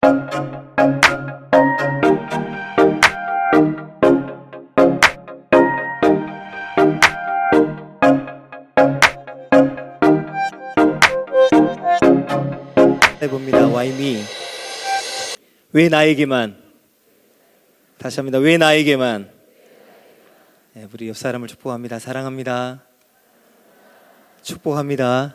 해봅니다. Why me? 왜 나에게만? 다시 합니다. 왜 나에게만? 네, 우리 옆 사람을 축복합니다. 사랑합니다. 축복합니다.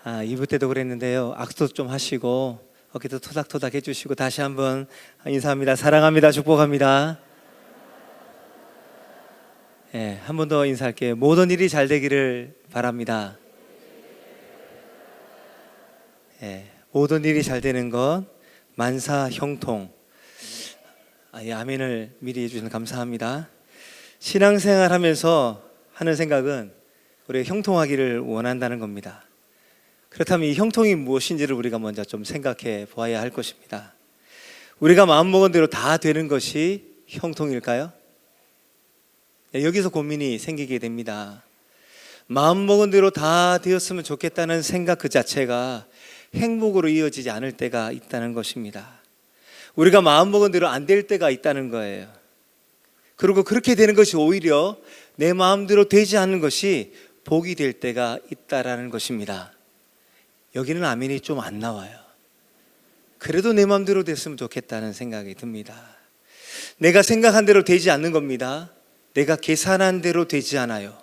2부 때도 그랬는데요. 악수 좀 하시고 어깨도 토닥토닥 해주시고 다시 한번 인사합니다. 사랑합니다. 축복합니다. 네, 한 번 더 인사할게요. 모든 일이 잘 되기를 바랍니다. 네, 모든 일이 잘 되는 것 만사 형통. 아멘을 미리 해주셔서 감사합니다. 신앙생활 하면서 하는 생각은 우리가 형통하기를 원한다는 겁니다. 그렇다면 이 형통이 무엇인지를 우리가 먼저 좀 생각해 보아야 할 것입니다. 우리가 마음먹은 대로 다 되는 것이 형통일까요? 여기서 고민이 생기게 됩니다. 마음먹은 대로 다 되었으면 좋겠다는 생각 그 자체가 행복으로 이어지지 않을 때가 있다는 것입니다. 우리가 마음먹은 대로 안 될 때가 있다는 거예요. 그리고 그렇게 되는 것이 오히려 내 마음대로 되지 않는 것이 복이 될 때가 있다라는 것입니다. 여기는 아멘이 좀 안 나와요. 그래도 내 마음대로 됐으면 좋겠다는 생각이 듭니다. 내가 생각한 대로 되지 않는 겁니다. 내가 계산한 대로 되지 않아요.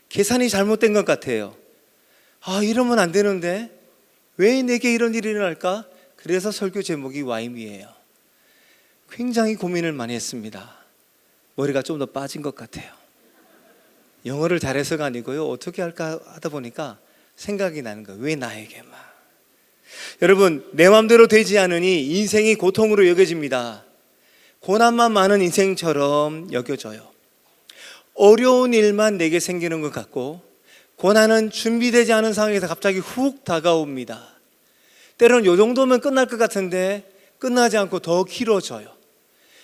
계산이 잘못된 것 같아요. 이러면 안 되는데 왜 내게 이런 일이 일어날까? 그래서 설교 제목이 Why me예요. 굉장히 고민을 많이 했습니다. 머리가 좀 더 빠진 것 같아요. 영어를 잘해서가 아니고요. 어떻게 할까 하다 보니까 생각이 나는 거예요. 왜 나에게만? 여러분, 내 마음대로 되지 않으니 인생이 고통으로 여겨집니다. 고난만 많은 인생처럼 여겨져요. 어려운 일만 내게 생기는 것 같고 고난은 준비되지 않은 상황에서 갑자기 훅 다가옵니다. 때로는 이 정도면 끝날 것 같은데 끝나지 않고 더 길어져요.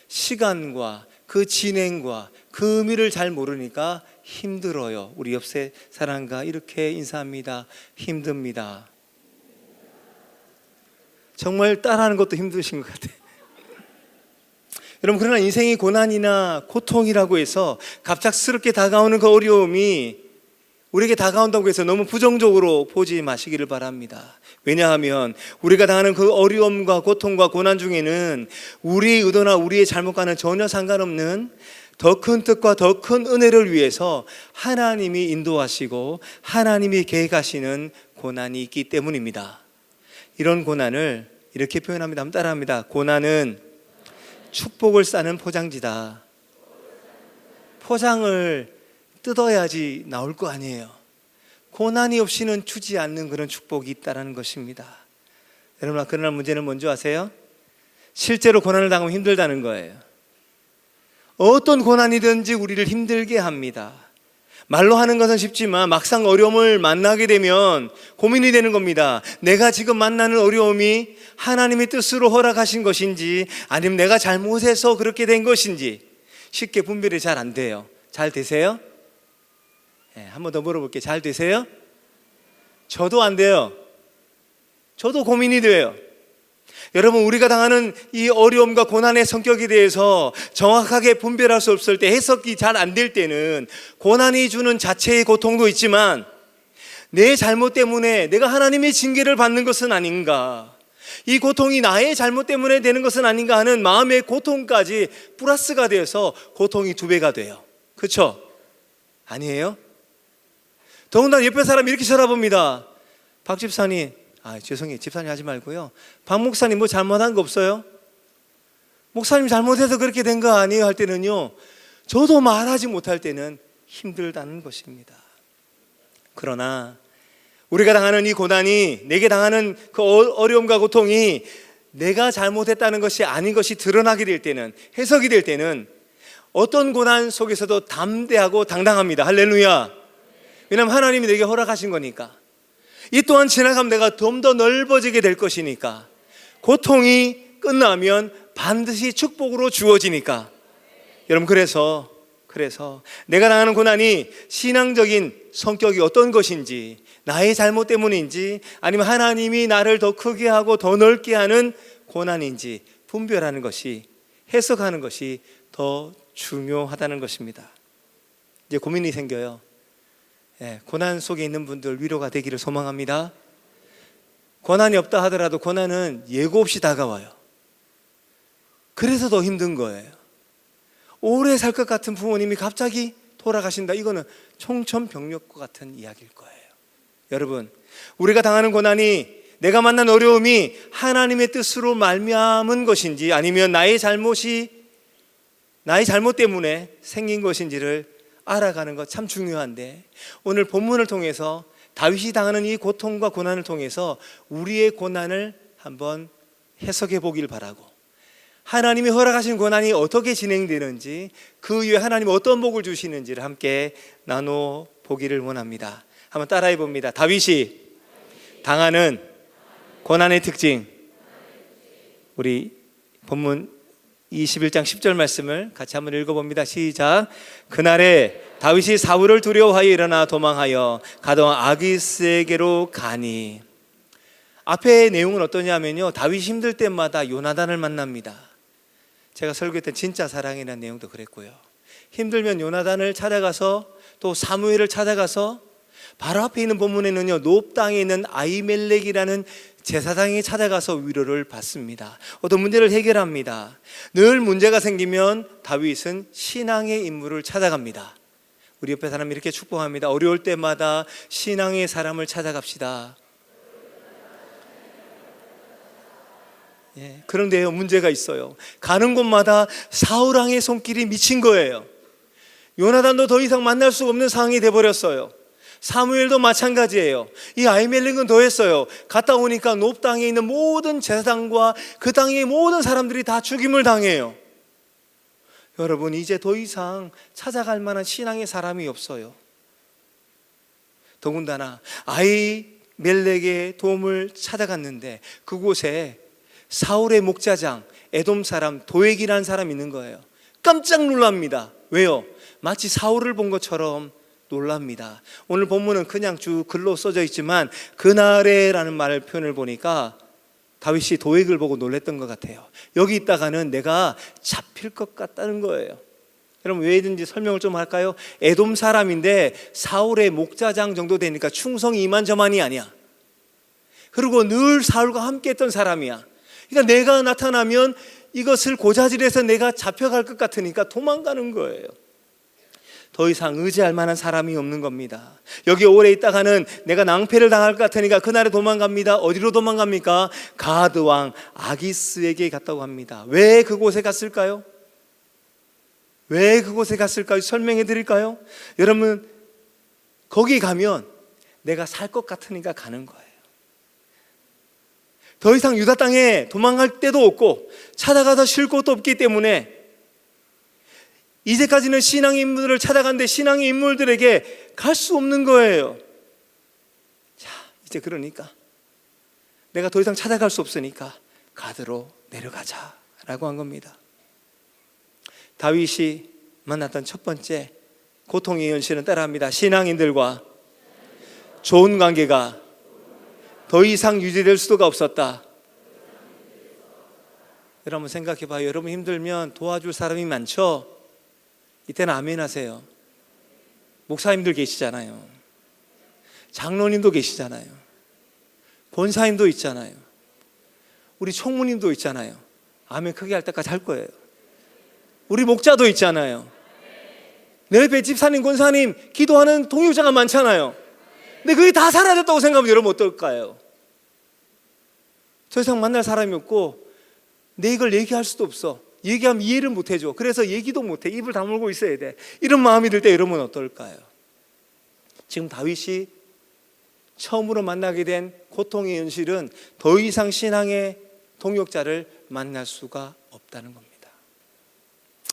시간과 그 진행과 그 의미를 잘 모르니까 힘들어요. 우리 옆에 사람과 이렇게 인사합니다. 힘듭니다. 정말 따라하는 것도 힘드신 것 같아요. 여러분, 그러나 인생이 고난이나 고통이라고 해서 갑작스럽게 다가오는 그 어려움이 우리에게 다가온다고 해서 너무 부정적으로 보지 마시기를 바랍니다. 왜냐하면 우리가 당하는 그 어려움과 고통과 고난 중에는 우리의 의도나 우리의 잘못과는 전혀 상관없는 더 큰 뜻과 더 큰 은혜를 위해서 하나님이 인도하시고 하나님이 계획하시는 고난이 있기 때문입니다. 이런 고난을 이렇게 표현합니다. 한번 따라합니다. 고난은 축복을 싸는 포장지다. 포장을 뜯어야지 나올 거 아니에요. 고난이 없이는 주지 않는 그런 축복이 있다는 것입니다. 여러분, 그러나 문제는 뭔지 아세요? 실제로 고난을 당하면 힘들다는 거예요. 어떤 고난이든지 우리를 힘들게 합니다. 말로 하는 것은 쉽지만 막상 어려움을 만나게 되면 고민이 되는 겁니다. 내가 지금 만나는 어려움이 하나님의 뜻으로 허락하신 것인지 아니면 내가 잘못해서 그렇게 된 것인지 쉽게 분별이 잘 안 돼요. 잘 되세요? 한 번 더 물어볼게요. 잘 되세요? 저도 안 돼요. 저도 고민이 돼요. 여러분, 우리가 당하는 이 어려움과 고난의 성격에 대해서 정확하게 분별할 수 없을 때, 해석이 잘 안 될 때는 고난이 주는 자체의 고통도 있지만 내 잘못 때문에 내가 하나님의 징계를 받는 것은 아닌가, 이 고통이 나의 잘못 때문에 되는 것은 아닌가 하는 마음의 고통까지 플러스가 되어서 고통이 2배가 돼요. 그렇죠? 아니에요? 더군다나 옆에 사람이 이렇게 쳐다봅니다. 박 집사님, 죄송해요. 집사님 하지 말고요. 박 목사님 뭐 잘못한 거 없어요? 목사님 잘못해서 그렇게 된 거 아니에요? 할 때는요, 저도 말하지 못할 때는 힘들다는 것입니다. 그러나 우리가 당하는 이 고난이, 내게 당하는 그 어려움과 고통이 내가 잘못했다는 것이 아닌 것이 드러나게 될 때는, 해석이 될 때는 어떤 고난 속에서도 담대하고 당당합니다. 할렐루야. 왜냐하면 하나님이 내게 허락하신 거니까. 이 또한 지나가면 내가 좀 더 넓어지게 될 것이니까. 고통이 끝나면 반드시 축복으로 주어지니까. 여러분, 그래서 내가 당하는 고난이 신앙적인 성격이 어떤 것인지, 나의 잘못 때문인지 아니면 하나님이 나를 더 크게 하고 더 넓게 하는 고난인지 분별하는 것이, 해석하는 것이 더 중요하다는 것입니다. 이제 고민이 생겨요. 고난 속에 있는 분들 위로가 되기를 소망합니다. 고난이 없다 하더라도 고난은 예고 없이 다가와요. 그래서 더 힘든 거예요. 오래 살 것 같은 부모님이 갑자기 돌아가신다. 이거는 청천벽력과 같은 이야기일 거예요. 여러분, 우리가 당하는 고난이, 내가 만난 어려움이 하나님의 뜻으로 말미암은 것인지 아니면 나의 잘못 때문에 생긴 것인지를 알아가는 것 참 중요한데, 오늘 본문을 통해서 다윗이 당하는 이 고통과 고난을 통해서 우리의 고난을 한번 해석해 보길 바라고, 하나님이 허락하신 고난이 어떻게 진행되는지, 그 이후에 하나님이 어떤 복을 주시는지를 함께 나눠 보기를 원합니다. 한번 따라해 봅니다. 다윗이 당하는 고난의 특징. 우리 본문 21장 10절 말씀을 같이 한번 읽어봅니다. 시작. 그날에 다윗이 사울을 두려워하여 일어나 도망하여 가던 아기스에게로 가니. 앞에 내용은 어떠냐면요, 다윗이 힘들 때마다 요나단을 만납니다. 제가 설교했던 진짜 사랑이라는 내용도 그랬고요. 힘들면 요나단을 찾아가서, 또 사무엘을 찾아가서, 바로 앞에 있는 본문에는요, 노브 땅에 있는 아히멜렉이라는 제사장이 찾아가서 위로를 받습니다. 어떤 문제를 해결합니다. 늘 문제가 생기면 다윗은 신앙의 인물을 찾아갑니다. 우리 옆에 사람 이렇게 축복합니다. 어려울 때마다 신앙의 사람을 찾아갑시다. 그런데요, 문제가 있어요. 가는 곳마다 사울왕의 손길이 미친 거예요. 요나단도 더 이상 만날 수 없는 상황이 돼버렸어요. 사무엘도 마찬가지예요. 이 아히멜렉은 더했어요. 갔다 오니까 노브 땅에 있는 모든 제사장과 그 땅의 모든 사람들이 다 죽임을 당해요. 여러분, 이제 더 이상 찾아갈 만한 신앙의 사람이 없어요. 더군다나 아히멜렉의 도움을 찾아갔는데 그곳에 사울의 목자장, 에돔 사람 도액이라는 사람이 있는 거예요. 깜짝 놀랍니다. 왜요? 마치 사울을 본 것처럼 놀랍니다. 오늘 본문은 그냥 쭉 글로 써져 있지만 그날에라는 말을 표현을 보니까 다윗이 도액을 보고 놀랬던 것 같아요. 여기 있다가는 내가 잡힐 것 같다는 거예요. 여러분, 왜든지 설명을 좀 할까요? 에돔 사람인데 사울의 목자장 정도 되니까 충성이 이만저만이 아니야. 그리고 늘 사울과 함께 했던 사람이야. 그러니까 내가 나타나면 이것을 고자질해서 내가 잡혀갈 것 같으니까 도망가는 거예요. 더 이상 의지할 만한 사람이 없는 겁니다. 여기 오래 있다가는 내가 낭패를 당할 것 같으니까 그날에 도망갑니다. 어디로 도망갑니까? 가드 왕 아기스에게 갔다고 합니다. 왜 그곳에 갔을까요? 왜 그곳에 갔을까요? 설명해 드릴까요? 여러분, 거기 가면 내가 살 것 같으니까 가는 거예요. 더 이상 유다 땅에 도망갈 데도 없고 찾아가서 쉴 곳도 없기 때문에 이제까지는 신앙의 인물들을 찾아갔는데 신앙의 인물들에게 갈 수 없는 거예요. 자, 이제 그러니까 내가 더 이상 찾아갈 수 없으니까 가드로 내려가자라고 한 겁니다. 다윗이 만났던 첫 번째 고통의 현실은 따라합니다. 신앙인들과 좋은 관계가 더 이상 유지될 수가 없었다. 여러분 생각해 봐요. 여러분 힘들면 도와줄 사람이 많죠? 이때는 아멘 하세요. 목사님들 계시잖아요. 장로님도 계시잖아요. 권사님도 있잖아요. 우리 총무님도 있잖아요. 아멘 크게 할 때까지 할 거예요. 우리 목자도 있잖아요. 내 옆에 집사님, 권사님, 기도하는 동역자가 많잖아요. 근데 그게 다 사라졌다고 생각하면 여러분 어떨까요? 더 이상 만날 사람이 없고 내 이걸 얘기할 수도 없어. 얘기하면 이해를 못 해줘. 그래서 얘기도 못 해. 입을 다물고 있어야 돼. 이런 마음이 들 때 여러분 어떨까요? 지금 다윗이 처음으로 만나게 된 고통의 현실은 더 이상 신앙의 동역자를 만날 수가 없다는 겁니다.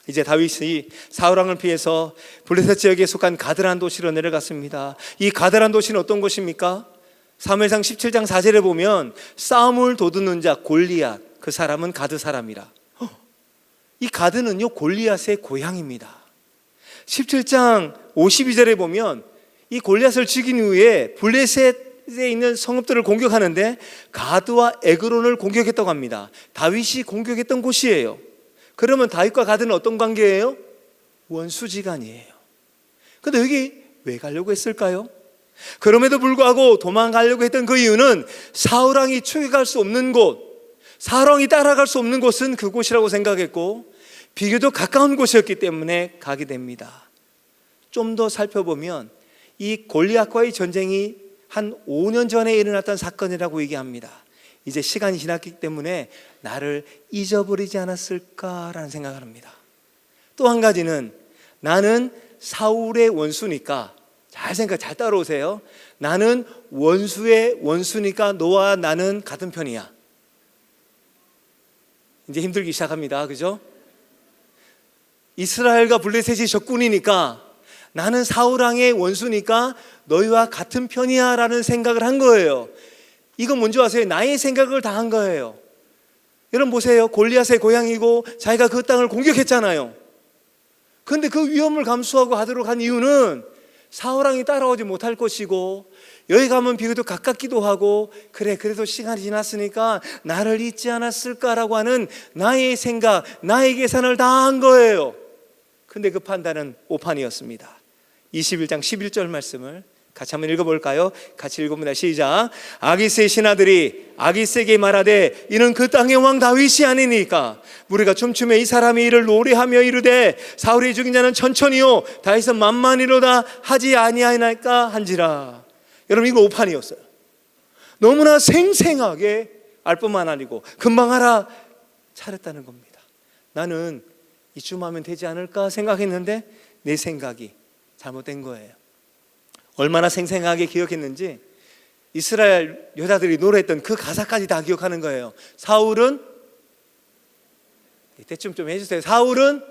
이제 다윗이 사울왕을 피해서 블레셋 지역에 속한 가드란 도시로 내려갔습니다. 이 가드란 도시는 어떤 곳입니까? 사무엘상 17장 4절에 보면 싸움을 도두는 자 골리앗, 그 사람은 가드 사람이라. 이 가드는요 골리앗의 고향입니다. 17장 52절에 보면 이 골리앗을 죽인 후에 블레셋 있는 성읍들을 공격하는데 가드와 에그론을 공격했다고 합니다. 다윗이 공격했던 곳이에요. 그러면 다윗과 가드는 어떤 관계예요? 원수지간이에요. 근데 여기 왜 가려고 했을까요? 그럼에도 불구하고 도망가려고 했던 그 이유는 사울왕이 추격할 수 없는 곳, 사울왕이 따라갈 수 없는 곳은 그곳이라고 생각했고 비교적 가까운 곳이었기 때문에 가게 됩니다. 좀 더 살펴보면 이 골리앗과의 전쟁이 한 5년 전에 일어났던 사건이라고 얘기합니다. 이제 시간이 지났기 때문에 나를 잊어버리지 않았을까라는 생각을 합니다. 또 한 가지는 나는 사울의 원수니까, 잘 따라오세요. 나는 원수의 원수니까 너와 나는 같은 편이야. 이제 힘들기 시작합니다. 그죠? 이스라엘과 블레셋이 적군이니까 나는 사울왕의 원수니까 너희와 같은 편이야 라는 생각을 한 거예요. 이건 뭔지 아세요? 나의 생각을 다 한 거예요. 여러분 보세요. 골리앗의 고향이고 자기가 그 땅을 공격했잖아요. 그런데 그 위험을 감수하고 하도록 한 이유는 사울왕이 따라오지 못할 것이고 여기 가면 비교적 가깝기도 하고 그래 그래도 시간이 지났으니까 나를 잊지 않았을까라고 하는 나의 생각, 나의 계산을 다 한 거예요. 근데 그 판단은 오판이었습니다. 21장 11절 말씀을 같이 한번 읽어볼까요? 같이 읽어봅니다. 시작. 아기스의 신하들이 아기스에게 말하되 이는 그 땅의 왕 다윗이 아니니까 우리가 춤추며 이 사람이 이를 노래하며 이르되 사울이 죽인 자는 천천히요 다윗은 만만히로다 하지 아니하나이까 한지라. 여러분 이거 오판이었어요. 너무나 생생하게 알 뿐만 아니고 금방 알아 차렸다는 겁니다. 나는 이쯤 하면 되지 않을까 생각했는데 내 생각이 잘못된 거예요. 얼마나 생생하게 기억했는지 이스라엘 여자들이 노래했던 그 가사까지 다 기억하는 거예요. 사울은 대충 좀 해주세요. 사울은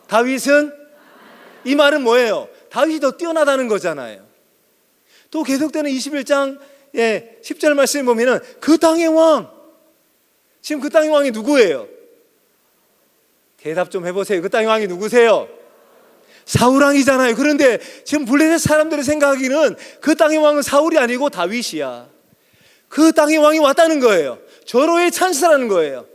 다윗은 이 말은 뭐예요? 다윗이 더 뛰어나다는 거잖아요. 또 계속되는 21장 10절 말씀을 보면은 그 땅의 왕, 지금 그 땅의 왕이 누구예요? 대답 좀 해보세요. 그 땅의 왕이 누구세요? 사울왕이잖아요. 그런데 지금 블레셋 사람들이 생각하기는 그 땅의 왕은 사울이 아니고 다윗이야. 그 땅의 왕이 왔다는 거예요. 절호의 찬스라는 거예요.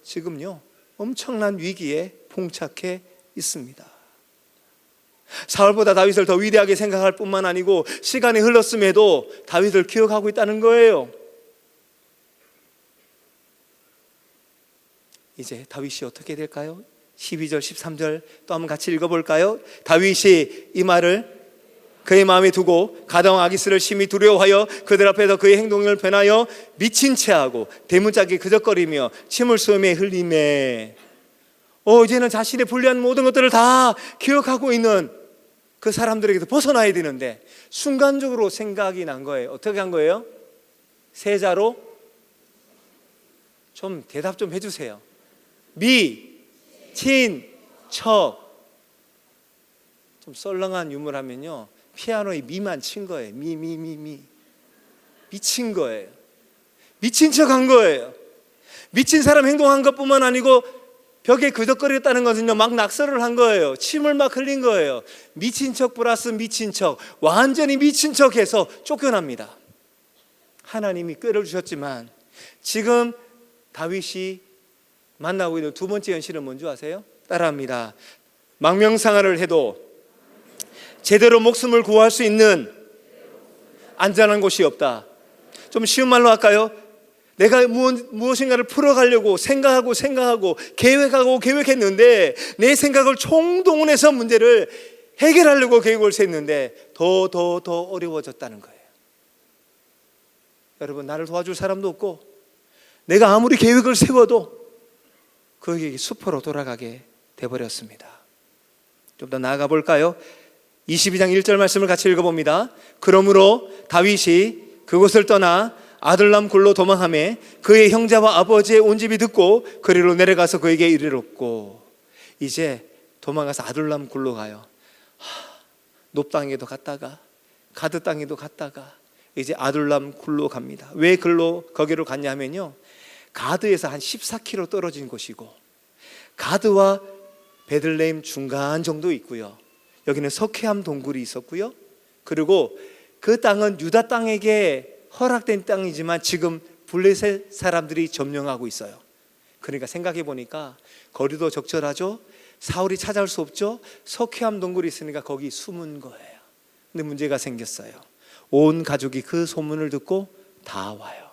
지금요 엄청난 위기에 봉착해 있습니다. 사울보다 다윗을 더 위대하게 생각할 뿐만 아니고 시간이 흘렀음에도 다윗을 기억하고 있다는 거예요. 이제 다윗이 어떻게 될까요? 12절 13절 또 한번 같이 읽어볼까요? 다윗이 이 말을 그의 마음에 두고 가다왕 아기스를 심히 두려워하여 그들 앞에서 그의 행동을 변하여 미친 채하고 대문짝에 그적거리며 침을 쏘며 흘리매. 이제는 자신의 불리한 모든 것들을 다 기억하고 있는 그 사람들에게서 벗어나야 되는데 순간적으로 생각이 난 거예요. 어떻게 한 거예요? 세자로 좀 대답 좀 해주세요. 친척. 좀 썰렁한 유머라면요 피아노에 미만 친 거예요. 미친 거예요. 미친 척 한 거예요. 미친 사람 행동한 것뿐만 아니고 벽에 그덕거렸다는 것은요 막 낙서를 한 거예요. 침을 막 흘린 거예요. 미친 척 플러스 미친 척, 완전히 미친 척해서 쫓겨납니다. 하나님이 꾀를 주셨지만 지금 다윗이 만나고 있는 두 번째 현실은 뭔지 아세요? 따라합니다. 망명상하를 해도 제대로 목숨을 구할 수 있는 안전한 곳이 없다. 좀 쉬운 말로 할까요? 내가 무엇인가를 풀어가려고 생각하고 계획했는데 내 생각을 총동원해서 문제를 해결하려고 계획을 세웠는데 더 어려워졌다는 거예요. 여러분 나를 도와줄 사람도 없고 내가 아무리 계획을 세워도 그에게 수포로 돌아가게 돼버렸습니다. 좀 더 나아가 볼까요? 22장 1절 말씀을 같이 읽어봅니다. 그러므로 다윗이 그곳을 떠나 아둘람 굴로 도망하매 그의 형제와 아버지의 온 집이 듣고 그리로 내려가서 그에게 이르렀고. 이제 도망가서 아둘람 굴로 가요. 높 땅에도 갔다가 가드 땅에도 갔다가 이제 아둘람 굴로 갑니다. 왜 거기로 갔냐 하면요 가드에서 한 14km 떨어진 곳이고 가드와 베들레헴 중간 정도 있고요. 여기는 석회암 동굴이 있었고요. 그리고 그 땅은 유다 땅에게 허락된 땅이지만 지금 블레셋 사람들이 점령하고 있어요. 그러니까 생각해 보니까 거리도 적절하죠. 사울이 찾아올 수 없죠. 석회암 동굴이 있으니까 거기 숨은 거예요. 근데 문제가 생겼어요. 온 가족이 그 소문을 듣고 다 와요.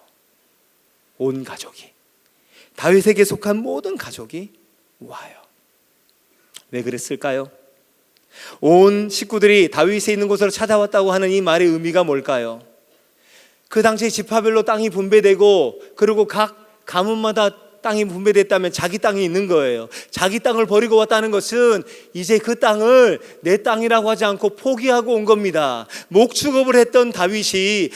온 가족이, 다윗에게 속한 모든 가족이 와요. 왜 그랬을까요? 온 식구들이 다윗이 있는 곳으로 찾아왔다고 하는 이 말의 의미가 뭘까요? 그 당시에 지파별로 땅이 분배되고, 그리고 각 가문마다 땅이 분배됐다면 자기 땅이 있는 거예요. 자기 땅을 버리고 왔다는 것은 이제 그 땅을 내 땅이라고 하지 않고 포기하고 온 겁니다. 목축업을 했던 다윗의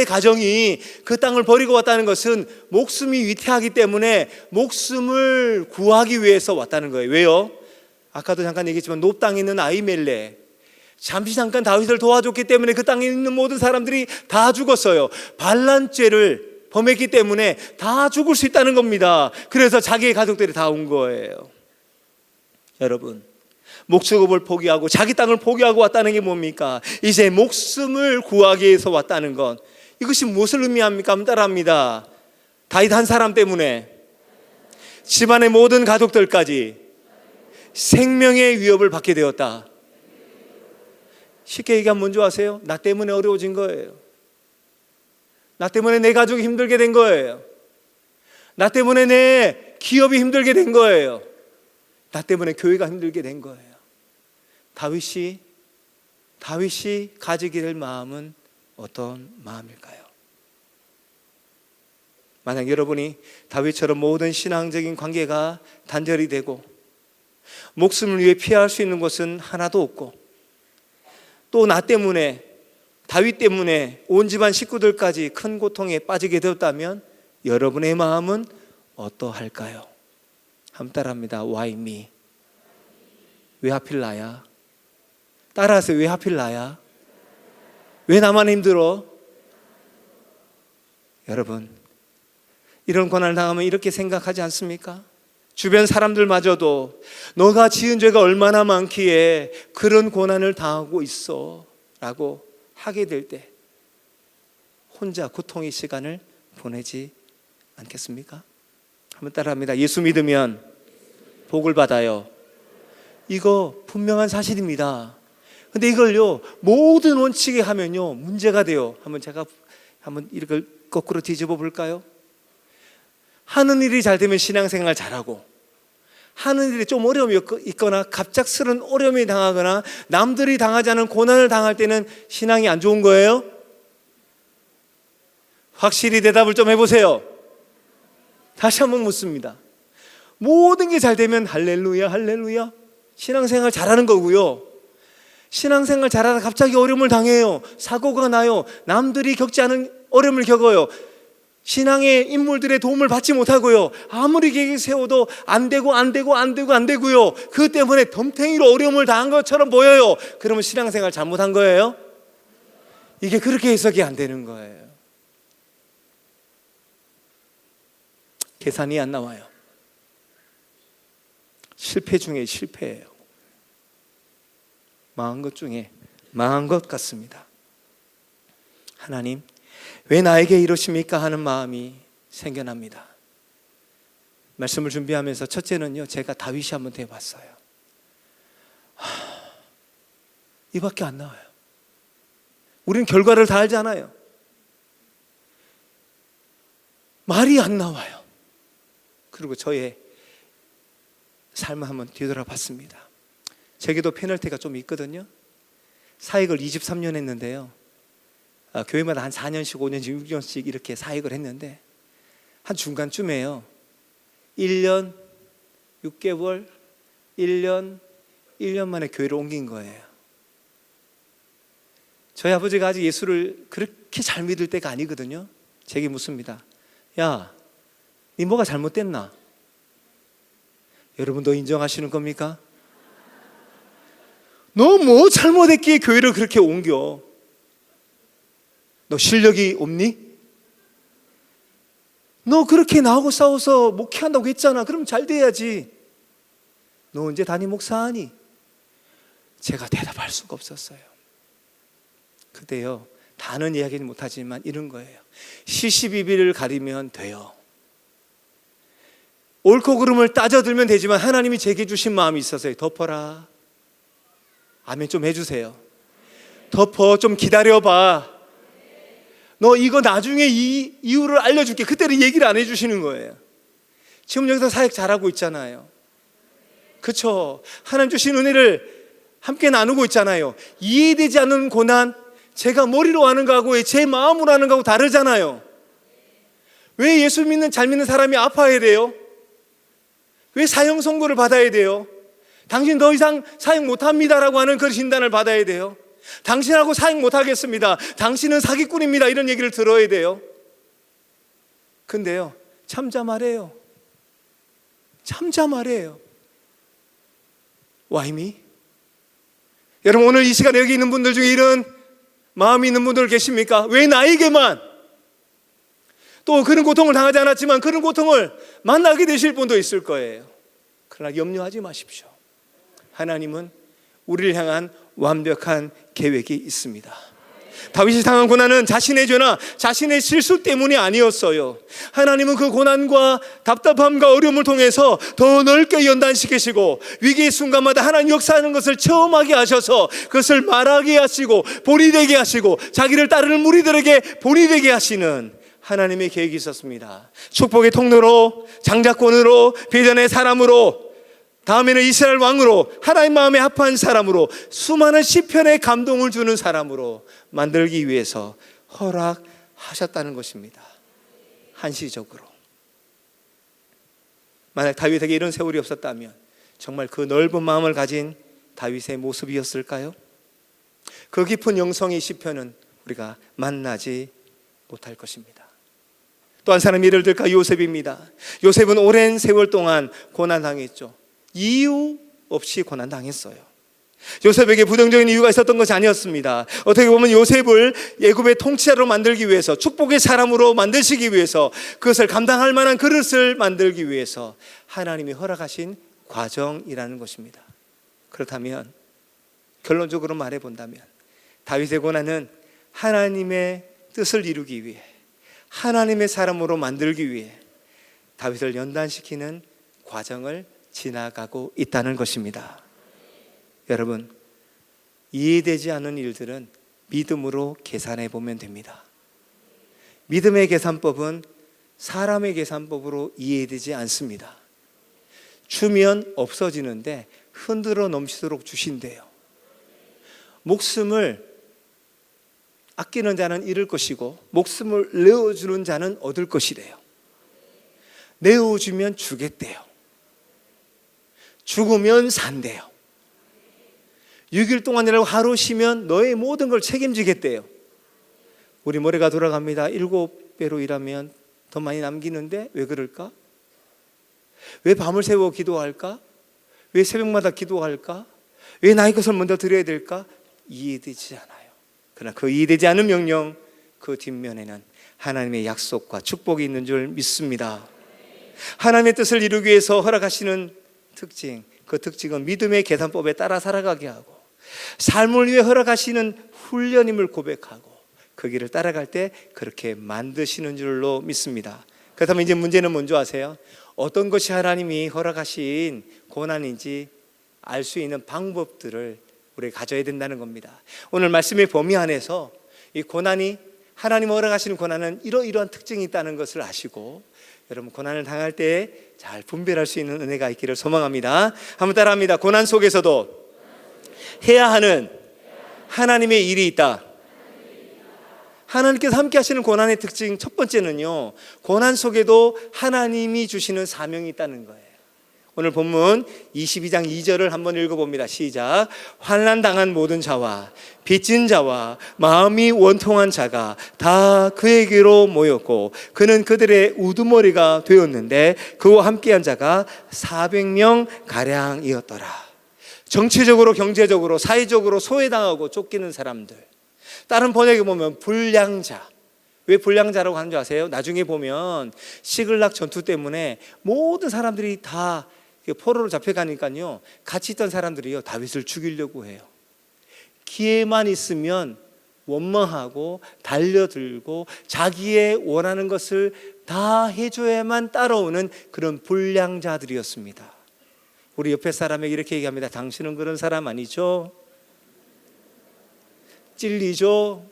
가정이 그 땅을 버리고 왔다는 것은 목숨이 위태하기 때문에 목숨을 구하기 위해서 왔다는 거예요. 왜요? 아까도 잠깐 얘기했지만 노 땅에 있는 아히멜렉, 잠깐 다윗을 도와줬기 때문에 그 땅에 있는 모든 사람들이 다 죽었어요. 반란죄를 범했기 때문에 다 죽을 수 있다는 겁니다. 그래서 자기의 가족들이 다 온 거예요. 여러분, 목축업을 포기하고 자기 땅을 포기하고 왔다는 게 뭡니까? 이제 목숨을 구하기 위해서 왔다는 것. 이것이 무엇을 의미합니까? 한번 따라합니다. 다윗 한 사람 때문에 집안의 모든 가족들까지 생명의 위협을 받게 되었다. 쉽게 얘기하면 뭔지 아세요? 나 때문에 어려워진 거예요. 나 때문에 내 가족이 힘들게 된 거예요. 나 때문에 내 기업이 힘들게 된 거예요. 나 때문에 교회가 힘들게 된 거예요. 다윗이 가지게 될 마음은 어떤 마음일까요? 만약 여러분이 다윗처럼 모든 신앙적인 관계가 단절이 되고 목숨을 위해 피할 수 있는 것은 하나도 없고, 또 나 때문에, 다윗 때문에 온 집안 식구들까지 큰 고통에 빠지게 되었다면 여러분의 마음은 어떠할까요? 한번 따라합니다. Why me? 왜 하필 나야? 따라하세요. 왜 하필 나야? 왜 나만 힘들어? 여러분, 이런 고난을 당하면 이렇게 생각하지 않습니까? 주변 사람들마저도 너가 지은 죄가 얼마나 많기에 그런 고난을 당하고 있어 라고 하게 될 때 혼자 고통의 시간을 보내지 않겠습니까? 한번 따라합니다. 예수 믿으면 복을 받아요. 이거 분명한 사실입니다. 근데 이걸요 모든 원칙에 하면요 문제가 돼요. 제가 이걸 거꾸로 뒤집어 볼까요? 하는 일이 잘 되면 신앙생활 잘하고, 하는 일이 좀 어려움이 있거나 갑작스러운 어려움이 당하거나 남들이 당하지 않은 고난을 당할 때는 신앙이 안 좋은 거예요? 확실히 대답을 좀 해보세요. 다시 한번 묻습니다. 모든 게 잘 되면 할렐루야 할렐루야 신앙생활 잘하는 거고요, 신앙생활 잘하다 갑자기 어려움을 당해요. 사고가 나요. 남들이 겪지 않은 어려움을 겪어요. 신앙의 인물들의 도움을 받지 못하고요, 아무리 계획 세워도 안 되고요. 그 때문에 덤탱이로 어려움을 당한 것처럼 보여요. 그러면 신앙생활 잘못한 거예요? 이게 그렇게 해석이 안 되는 거예요. 계산이 안 나와요. 실패 중에 실패예요. 망한 것 중에 망한 것 같습니다. 하나님, 왜 나에게 이러십니까? 하는 마음이 생겨납니다. 말씀을 준비하면서 첫째는요, 제가 다윗이 한번 돼봤어요. 이밖에 안 나와요. 우리는 결과를 다 알잖아요. 말이 안 나와요. 그리고 저의 삶을 한번 뒤돌아봤습니다. 제게도 페널티가 좀 있거든요. 사역을 23년 했는데요, 교회마다 한 4년씩 5년씩 6년씩 이렇게 사역을 했는데 한 중간쯤에요 1년 6개월 1년 만에 교회를 옮긴 거예요. 저희 아버지가 아직 예수를 그렇게 잘 믿을 때가 아니거든요. 제게 묻습니다. 야, 네 뭐가 잘못됐나? 여러분도 인정하시는 겁니까? 너 뭐 잘못했기에 교회를 그렇게 옮겨? 너 실력이 없니? 너 그렇게 나하고 싸워서 목회한다고 했잖아. 그럼 잘 돼야지. 너 언제 담임 목사하니? 제가 대답할 수가 없었어요. 그때요, 다는 이야기는 못하지만 이런 거예요. 시시비비를 가리면 돼요. 옳고 그름을 따져들면 되지만 하나님이 제게 주신 마음이 있어서요. 덮어라. 아멘 좀 해주세요. 덮어, 좀 기다려봐. 너 이거 나중에 이 이유를 알려줄게. 그때는 얘기를 안 해주시는 거예요. 지금 여기서 사역 잘하고 있잖아요. 그렇죠? 하나님 주신 은혜를 함께 나누고 있잖아요. 이해되지 않는 고난, 제가 머리로 하는 거하고 제 마음으로 하는 거하고 다르잖아요. 왜 예수 믿는 잘 믿는 사람이 아파야 돼요? 왜 사형 선고를 받아야 돼요? 당신 더 이상 사역 못합니다라고 하는 그 진단을 받아야 돼요? 당신하고 사역 못하겠습니다, 당신은 사기꾼입니다, 이런 얘기를 들어야 돼요. 근데요, 참자 말해요. 참자 말해요. Why me? 여러분, 오늘 이 시간에 여기 있는 분들 중에 이런 마음이 있는 분들 계십니까? 왜 나에게만? 또 그런 고통을 당하지 않았지만 그런 고통을 만나게 되실 분도 있을 거예요. 그러나 염려하지 마십시오. 하나님은 우리를 향한 완벽한 계획이 있습니다. 다윗이 당한 고난은 자신의 죄나 자신의 실수 때문이 아니었어요. 하나님은 그 고난과 답답함과 어려움을 통해서 더 넓게 연단시키시고 위기의 순간마다 하나님 역사하는 것을 체험하게 하셔서 그것을 말하게 하시고 본이 되게 하시고 자기를 따르는 무리들에게 본이 되게 하시는 하나님의 계획이 있었습니다. 축복의 통로로, 장자권으로, 비전의 사람으로, 다음에는 이스라엘 왕으로, 하나님 마음에 합한 사람으로, 수많은 시편에 감동을 주는 사람으로 만들기 위해서 허락하셨다는 것입니다. 한시적으로. 만약 다윗에게 이런 세월이 없었다면 정말 그 넓은 마음을 가진 다윗의 모습이었을까요? 그 깊은 영성의 시편은 우리가 만나지 못할 것입니다. 또 한 사람 예를 들까? 요셉입니다. 요셉은 오랜 세월 동안 고난당했죠. 이유 없이 고난당했어요. 요셉에게 부정적인 이유가 있었던 것이 아니었습니다. 어떻게 보면 요셉을 애굽의 통치자로 만들기 위해서, 축복의 사람으로 만드시기 위해서, 그것을 감당할 만한 그릇을 만들기 위해서 하나님이 허락하신 과정이라는 것입니다. 그렇다면 결론적으로 말해본다면 다윗의 고난은 하나님의 뜻을 이루기 위해, 하나님의 사람으로 만들기 위해 다윗을 연단시키는 과정을 지나가고 있다는 것입니다. 여러분, 이해되지 않는 일들은 믿음으로 계산해 보면 됩니다. 믿음의 계산법은 사람의 계산법으로 이해되지 않습니다. 주면 없어지는데 흔들어 넘치도록 주신대요. 목숨을 아끼는 자는 잃을 것이고 목숨을 내어주는 자는 얻을 것이래요. 내어주면 주겠대요. 죽으면 산대요. 6일 동안이라고 하루 쉬면 너의 모든 걸 책임지겠대요. 우리 머리가 돌아갑니다. 7배로 일하면 더 많이 남기는데 왜 그럴까? 왜 밤을 새워 기도할까? 왜 새벽마다 기도할까? 왜 나의 것을 먼저 드려야 될까? 이해되지 않아요. 그러나 그 이해되지 않은 명령, 그 뒷면에는 하나님의 약속과 축복이 있는 줄 믿습니다. 하나님의 뜻을 이루기 위해서 허락하시는 특징, 그 특징은 믿음의 계산법에 따라 살아가게 하고 삶을 위해 허락하시는 훈련임을 고백하고 그 길을 따라갈 때 그렇게 만드시는 줄로 믿습니다. 그렇다면 이제 문제는 뭔지 아세요? 어떤 것이 하나님이 허락하신 고난인지 알 수 있는 방법들을 우리가 가져야 된다는 겁니다. 오늘 말씀의 범위 안에서 이 고난이, 하나님 허락하시는 고난은 이러이러한 특징이 있다는 것을 아시고 여러분 고난을 당할 때 잘 분별할 수 있는 은혜가 있기를 소망합니다. 한번 따라합니다. 고난 속에서도 해야 하는 하나님의 일이 있다. 하나님께서 함께 하시는 고난의 특징 첫 번째는요, 고난 속에도 하나님이 주시는 사명이 있다는 거예요. 오늘 본문 22장 2절을 한번 읽어봅니다. 시작. 환난 당한 모든 자와 빚진 자와 마음이 원통한 자가 다 그에게로 모였고 그는 그들의 우두머리가 되었는데 그와 함께한 자가 400명 가량이었더라. 정치적으로, 경제적으로, 사회적으로 소외당하고 쫓기는 사람들, 다른 번역에 보면 불량자. 왜 불량자라고 하는 줄 아세요? 나중에 보면 시글락 전투 때문에 모든 사람들이 다 포로로 잡혀가니까요, 같이 있던 사람들이요 다윗을 죽이려고 해요. 기회만 있으면 원망하고 달려들고 자기의 원하는 것을 다 해줘야만 따라오는 그런 불량자들이었습니다. 우리 옆에 사람에게 이렇게 얘기합니다. 당신은 그런 사람 아니죠? 찔리죠?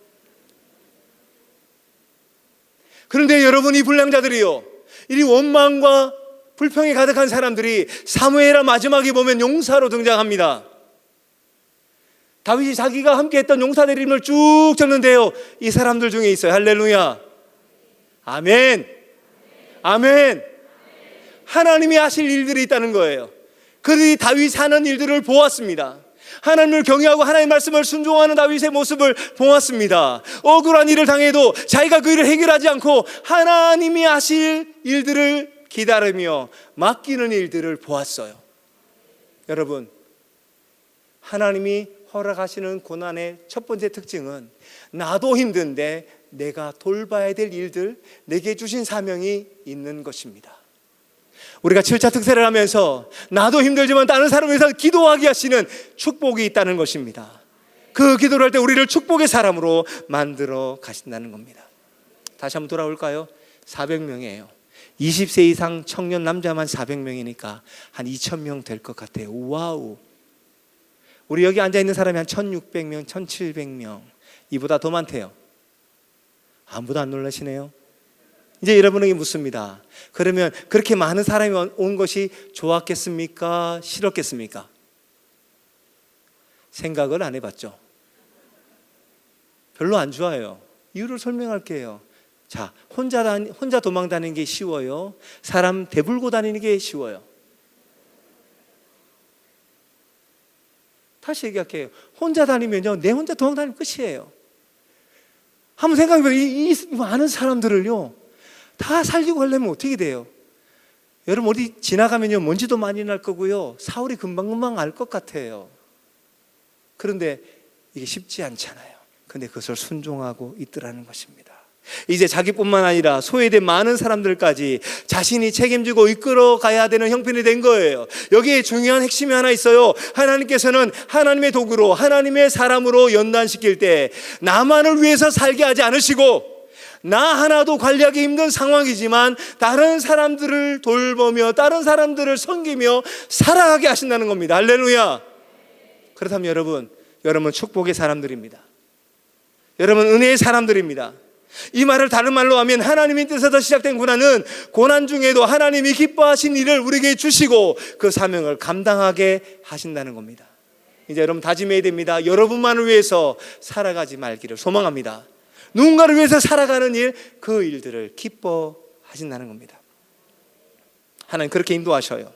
그런데 여러분, 이 불량자들이요, 이 원망과 불평이 가득한 사람들이 사무엘하 마지막에 보면 용사로 등장합니다. 다윗이 자기가 함께했던 용사들 이름을 쭉 적는데요, 이 사람들 중에 있어요. 할렐루야, 아멘, 아멘. 하나님이 하실 일들이 있다는 거예요. 그들이 다윗이 하는 일들을 보았습니다. 하나님을 경외하고 하나님의 말씀을 순종하는 다윗의 모습을 보았습니다. 억울한 일을 당해도 자기가 그 일을 해결하지 않고 하나님이 하실 일들을 기다리며 맡기는 일들을 보았어요. 여러분, 하나님이 허락하시는 고난의 첫 번째 특징은 나도 힘든데 내가 돌봐야 될 일들, 내게 주신 사명이 있는 것입니다. 우리가 7차 특세를 하면서 나도 힘들지만 다른 사람을 위해서 기도하게 하시는 축복이 있다는 것입니다. 그 기도를 할 때 우리를 축복의 사람으로 만들어 가신다는 겁니다. 다시 한번 돌아올까요? 400명이에요 20세 이상 청년 남자만 400명이니까 한 2,000명 될 것 같아요. 와우. 우리 여기 앉아있는 사람이 한 1,600명, 1,700명, 이보다 더 많대요. 아무도 안 놀라시네요. 이제 여러분에게 묻습니다. 그러면 그렇게 많은 사람이 온 것이 좋았겠습니까? 싫었겠습니까? 생각을 안 해봤죠. 별로 안 좋아요. 이유를 설명할게요. 자, 혼자 도망 다니는 게 쉬워요? 사람 대불고 다니는 게 쉬워요? 다시 얘기할게요. 혼자 다니면요, 내 혼자 도망 다니면 끝이에요. 한번 생각해보세요. 이 많은 사람들을요 다 살리고 가려면 어떻게 돼요? 여러분, 어디 지나가면요 먼지도 많이 날 거고요, 사울이 금방금방 알 것 같아요. 그런데 이게 쉽지 않잖아요. 그런데 그것을 순종하고 있더라는 것입니다. 이제 자기뿐만 아니라 소외된 많은 사람들까지 자신이 책임지고 이끌어 가야 되는 형편이 된 거예요. 여기에 중요한 핵심이 하나 있어요. 하나님께서는 하나님의 도구로, 하나님의 사람으로 연단시킬 때 나만을 위해서 살게 하지 않으시고, 나 하나도 관리하기 힘든 상황이지만 다른 사람들을 돌보며 다른 사람들을 섬기며 살아가게 하신다는 겁니다. 할렐루야. 그렇다면 여러분 축복의 사람들입니다. 여러분 은혜의 사람들입니다. 이 말을 다른 말로 하면 하나님의 뜻에서 시작된 고난은 고난 중에도 하나님이 기뻐하신 일을 우리에게 주시고 그 사명을 감당하게 하신다는 겁니다. 이제 여러분 다짐해야 됩니다. 여러분만을 위해서 살아가지 말기를 소망합니다. 누군가를 위해서 살아가는 일, 그 일들을 기뻐하신다는 겁니다. 하나님 그렇게 인도하셔요.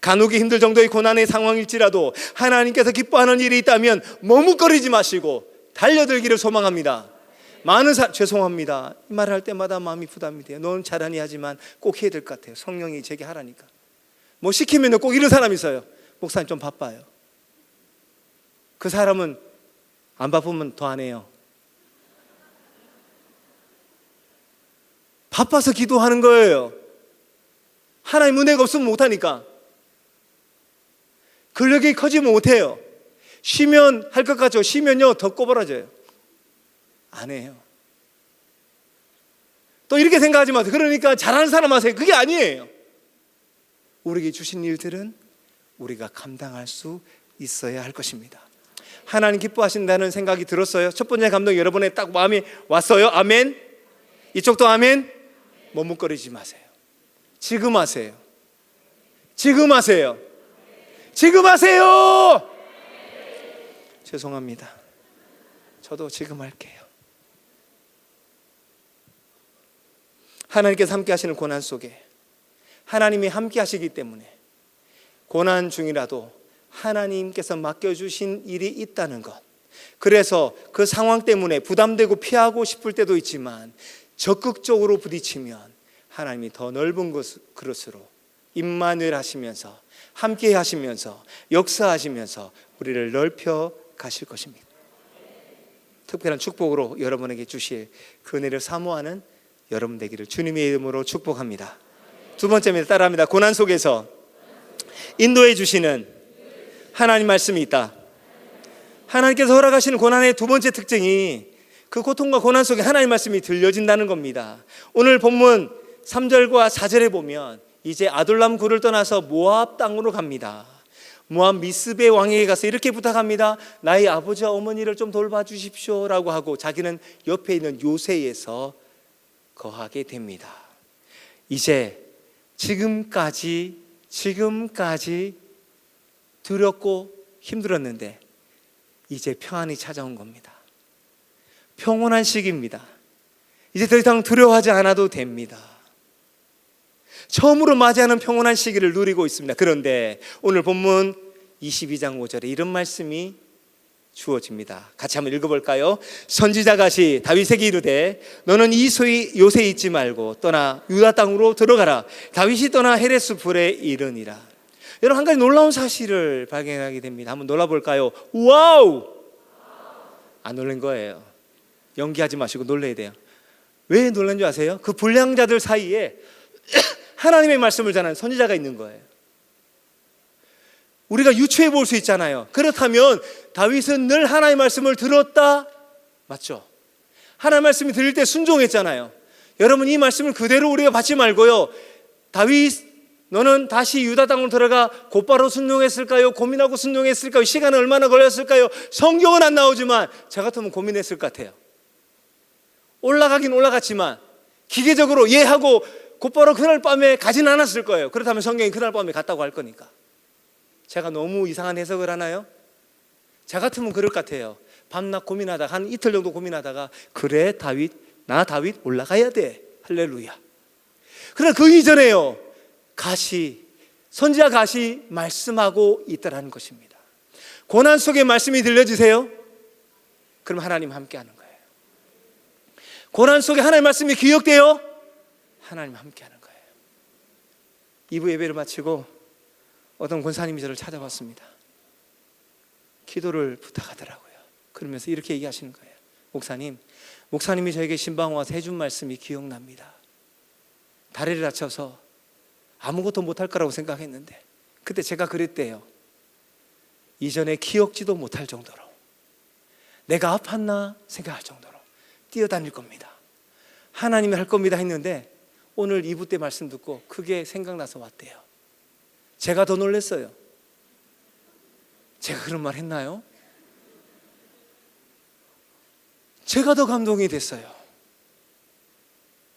간혹이 힘들 정도의 고난의 상황일지라도 하나님께서 기뻐하는 일이 있다면 머뭇거리지 마시고 달려들기를 소망합니다. 죄송합니다. 이 말을 할 때마다 마음이 부담이 돼요. 너는 잘하니 하지만 꼭 해야 될 것 같아요. 성령이 제게 하라니까. 뭐 시키면 꼭 이런 사람이 있어요. 목사님 좀 바빠요. 그 사람은 안 바쁘면 더 안 해요. 바빠서 기도하는 거예요. 하나님 은혜가 없으면 못하니까. 근력이 커지면 못해요. 쉬면 할 것 같죠? 쉬면요 더 꼬부라져요. 안 해요. 또 이렇게 생각하지 마세요. 그러니까 잘하는 사람 하세요. 그게 아니에요. 우리에게 주신 일들은 우리가 감당할 수 있어야 할 것입니다. 하나님 기뻐하신다는 생각이 들었어요. 첫 번째 감동이 여러분의 딱 마음이 왔어요. 아멘. 이쪽도 아멘. 머뭇거리지 마세요. 지금 하세요. 지금 하세요. 지금 하세요. 죄송합니다. 저도 지금 할게요. 하나님께서 함께 하시는 고난 속에 하나님이 함께 하시기 때문에 고난 중이라도 하나님께서 맡겨주신 일이 있다는 것, 그래서 그 상황 때문에 부담되고 피하고 싶을 때도 있지만 적극적으로 부딪히면 하나님이 더 넓은 그릇으로 임마누엘 하시면서 함께 하시면서 역사하시면서 우리를 넓혀 가실 것입니다. 특별한 축복으로 여러분에게 주실 그 은혜를 사모하는 여러분 되기를 주님의 이름으로 축복합니다. 두 번째입니다. 따라합니다. 고난 속에서 인도해 주시는 하나님 말씀이 있다. 하나님께서 허락하시는 고난의 두 번째 특징이 그 고통과 고난 속에 하나님의 말씀이 들려진다는 겁니다. 오늘 본문 3절과 4절에 보면 이제 아둘람 굴을 떠나서 모압 땅으로 갑니다. 모압 미스베 왕에게 가서 이렇게 부탁합니다. 나의 아버지와 어머니를 좀 돌봐주십시오 라고 하고 자기는 옆에 있는 요새에서 거하게 됩니다. 이제 지금까지 두렵고 힘들었는데 이제 평안이 찾아온 겁니다. 평온한 시기입니다. 이제 더 이상 두려워하지 않아도 됩니다. 처음으로 맞이하는 평온한 시기를 누리고 있습니다. 그런데 오늘 본문 22장 5절에 이런 말씀이 주어집니다. 같이 한번 읽어볼까요? 선지자 갓이 다윗에게 이르되 너는 이 요새에 있지 말고 떠나 유다 땅으로 들어가라. 다윗이 떠나 헤레스 불에 이르니라. 여러분, 한 가지 놀라운 사실을 발견하게 됩니다. 한번 놀라볼까요? 와우! 안 놀란 거예요. 연기하지 마시고 놀라야 돼요. 왜 놀란 줄 아세요? 그 불량자들 사이에 하나님의 말씀을 전하는 선지자가 있는 거예요. 우리가 유추해 볼 수 있잖아요. 그렇다면 다윗은 늘 하나님의 말씀을 들었다? 맞죠? 하나님의 말씀이 들릴 때 순종했잖아요. 여러분, 이 말씀을 그대로 우리가 받지 말고요, 다윗 너는 다시 유다 땅으로 들어가 곧바로 순종했을까요? 고민하고 순종했을까요? 시간은 얼마나 걸렸을까요? 성경은 안 나오지만 저 같으면 고민했을 것 같아요. 올라가긴 올라갔지만 기계적으로 예 하고 곧바로 그날 밤에 가진 않았을 거예요. 그렇다면 성경이 그날 밤에 갔다고 할 거니까. 제가 너무 이상한 해석을 하나요? 저 같으면 그럴 것 같아요. 밤낮 고민하다가 한 이틀 정도 고민하다가 그래 나 다윗 올라가야 돼. 할렐루야. 그러나 그 이전에요, 선지자 갓이 말씀하고 있다라는 것입니다. 고난 속에 말씀이 들려주세요. 그럼 하나님 함께 하는 거예요. 고난 속에 하나님의 말씀이 기억돼요. 하나님 함께 하는 거예요. 2부 예배를 마치고 어떤 권사님이 저를 찾아왔습니다. 기도를 부탁하더라고요. 그러면서 이렇게 얘기하시는 거예요. 목사님이 저에게 신방 와서 해준 말씀이 기억납니다. 다리를 다쳐서 아무것도 못할 거라고 생각했는데 그때 제가 그랬대요. 이전에 기억지도 못할 정도로 내가 아팠나 생각할 정도로 뛰어다닐 겁니다. 하나님이 할 겁니다 했는데 오늘 2부 때 말씀 듣고 그게 생각나서 왔대요. 제가 더 놀랐어요. 제가 그런 말 했나요? 제가 더 감동이 됐어요.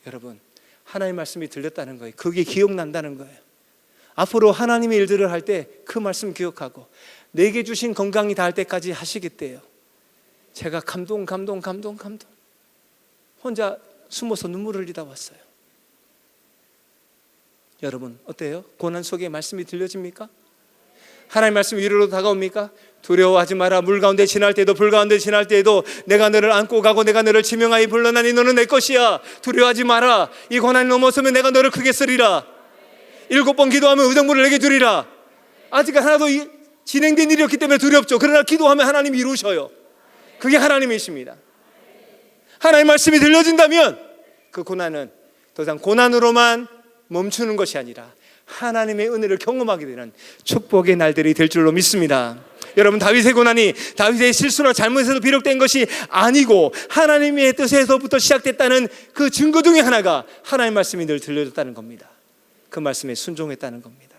여러분, 하나님의 말씀이 들렸다는 거예요. 그게 기억난다는 거예요. 앞으로 하나님의 일들을 할 때 그 말씀 기억하고 내게 주신 건강이 닿을 때까지 하시겠대요. 제가 감동 혼자 숨어서 눈물을 흘리다 왔어요. 여러분, 어때요? 고난 속에 말씀이 들려집니까? 하나님의 말씀이 위로로 다가옵니까? 두려워하지 마라. 물 가운데 지날 때도 불 가운데 지날 때도 내가 너를 안고 가고 내가 너를 지명하여 불러나니 너는 내 것이야. 두려워하지 마라. 이 고난이 넘어서면 내가 너를 크게 쓰리라. 7번 기도하면 의정부를 내게 주리라. 아직 하나도 진행된 일이 없기 때문에 두렵죠. 그러나 기도하면 하나님이 이루셔요. 그게 하나님이십니다. 하나님의 말씀이 들려진다면 그 고난은 더 이상 고난으로만 멈추는 것이 아니라 하나님의 은혜를 경험하게 되는 축복의 날들이 될 줄로 믿습니다. 여러분, 다윗의 고난이 다윗의 실수나 잘못에서 비롯된 것이 아니고 하나님의 뜻에서부터 시작됐다는 그 증거 중에 하나가 하나님의 말씀이 늘 들려줬다는 겁니다. 그 말씀에 순종했다는 겁니다.